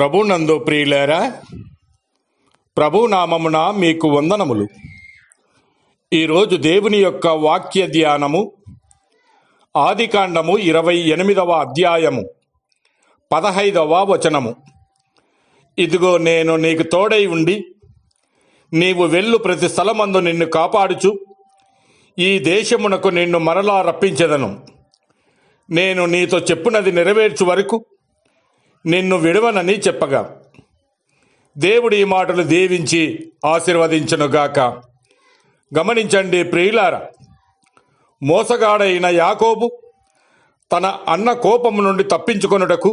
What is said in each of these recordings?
ప్రభునందు ప్రియులారా, ప్రభు నామమున మీకు వందనములు. ఈరోజు దేవుని యొక్క వాక్య ధ్యానము ఆదికాండము 28వ అధ్యాయము 15వ వచనము. ఇదిగో నేను నీకు తోడై ఉండి నీవు వెళ్ళు ప్రతి స్థలమందు నిన్ను కాపాడుచు ఈ దేశమునకు నిన్ను మరలా రప్పించెదను. నేను నీతో చెప్పునది నెరవేర్చు వరకు నిన్ను విడవనని చెప్పగా దేవుడి ఈ మాటలు దీవించి ఆశీర్వదించునుగాక. గమనించండి ప్రియులారా, మోసగాడైన యాకోబు తన అన్న కోపము నుండి తప్పించుకొనుటకు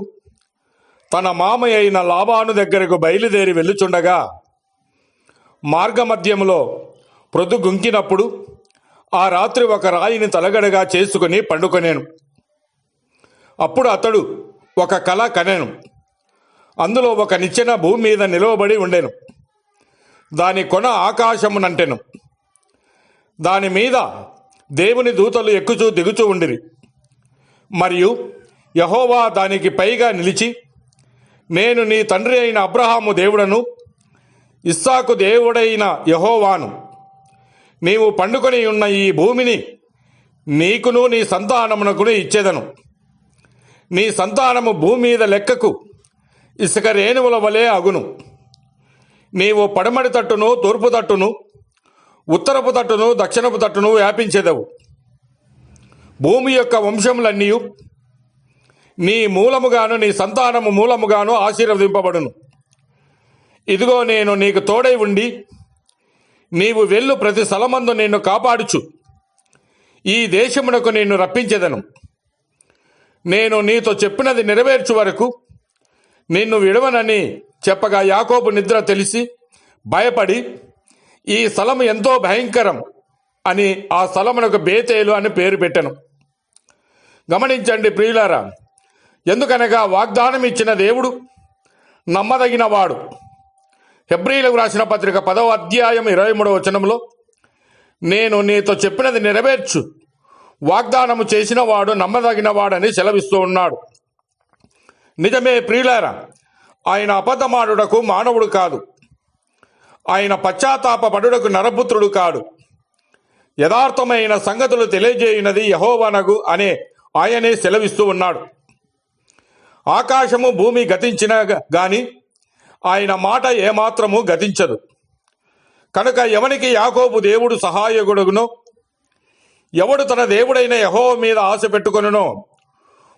తన మామయ్య అయిన లాబాను దగ్గరకు బయలుదేరి వెళ్ళుచుండగా మార్గమధ్యములో ప్రొద్దుగుంకినప్పుడు ఆ రాత్రి ఒక రాయిని తలగడగా చేసుకుని పండుకొనేను. అప్పుడు అతడు ఒక కల కనెను. అందులో ఒక నిచ్చెన భూమి మీద నిలవబడి ఉండెను. దాని కొన ఆకాశమునంటెను. దాని మీద దేవుని దూతలు ఎక్కుచూ దిగుచూ ఉండిరి. మరియు యెహోవా దానికి పైగా నిలిచి, నేను నీ తండ్రి అయిన అబ్రహాము దేవుడను, ఇస్సాకు దేవుడైన యెహోవాను. నీవు పండుకొని ఉన్న ఈ భూమిని నీకును నీ సంతానమునకును ఇచ్చేదను. నీ సంతానము భూమి మీద లెక్కకు ఇసుక రేణువుల వలె అగును. నీవు పడమటి తట్టును, తూర్పు తట్టును, ఉత్తరపు తట్టును, దక్షిణపు తట్టును వ్యాపించెదవు. భూమి యొక్క వంశములన్నీ నీ మూలముగాను నీ సంతానము మూలముగాను ఆశీర్వదింపబడును. ఇదిగో నేను నీకు తోడై ఉండి నీవు వెళ్ళు ప్రతి స్థలమందు నిన్ను కాపాడుచు ఈ దేశమునకు నిన్ను రప్పించెదను. నేను నీతో చెప్పినది నెరవేర్చు వరకు నిన్ను విడవనని చెప్పగా యాకోబు నిద్ర తెలిసి భయపడి, ఈ స్థలము ఎంతో భయంకరం అని ఆ స్థలమునకు బేతేలు అని పేరు పెట్టెను. గమనించండి ప్రియులారా, ఎందుకనగా వాగ్దానం ఇచ్చిన దేవుడు నమ్మదగినవాడు. హెబ్రీయులకు రాసిన పత్రిక 10వ అధ్యాయం 23వ వచనంలో, నేను నీతో చెప్పినది నెరవేర్చు వాగ్దానము చేసిన వాడు నమ్మదగినవాడని సెలవిస్తూ ఉన్నాడు. నిజమే ప్రియులారా, ఆయన అబద్ధమాడుటకు మానవుడు కాదు. ఆయన పశ్చాత్తాపపడుటకు నరపుత్రుడు కాడు. యథార్థమైన సంగతులు తెలియజేయునది యెహోవానగు అనే ఆయనే సెలవిస్తూ ఉన్నాడు. ఆకాశము భూమి గతించినా గాని ఆయన మాట ఏమాత్రము గతించదు. కనుక ఎవనికి యాకోబు దేవుడు సహాయకుడుగునో, ఎవడు తన దేవుడైన యెహోవా మీద ఆశ పెట్టుకొనునో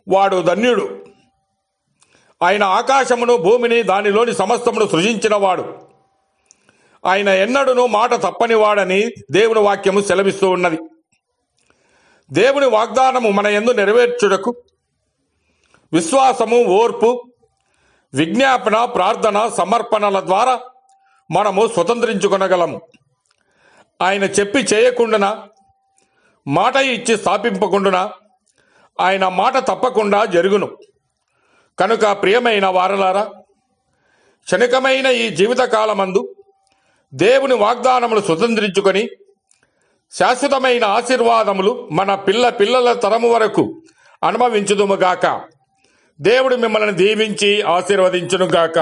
వాడు ధన్యుడు. ఆయన ఆకాశమును భూమిని దానిలోని సమస్తమును సృజించినవాడు. ఆయన ఎన్నడూను మాట తప్పనివాడని దేవుని వాక్యము సెలవిస్తూ ఉన్నది. దేవుని వాగ్దానము మన యందు నెరవేర్చుటకు విశ్వాసము, ఓర్పు, విజ్ఞాపన, ప్రార్థన, సమర్పణల ద్వారా మనము స్వతంత్రించుకొనగలము. ఆయన చెప్పి చేయకుండానా, మాట ఇచ్చి స్థాపింపకుండానా ఆయన మాట తప్పకుండా జరుగును. కనుక ప్రియమైన వారలారా, క్షణికమైన ఈ జీవితకాలమందు దేవుని వాగ్దానములు స్వతంత్రించుకొని శాశ్వతమైన ఆశీర్వాదములు మన పిల్లల తరము వరకు అనుభవించుదుముగాక. దేవుడు మిమ్మల్ని దీవించి ఆశీర్వదించునుగాక.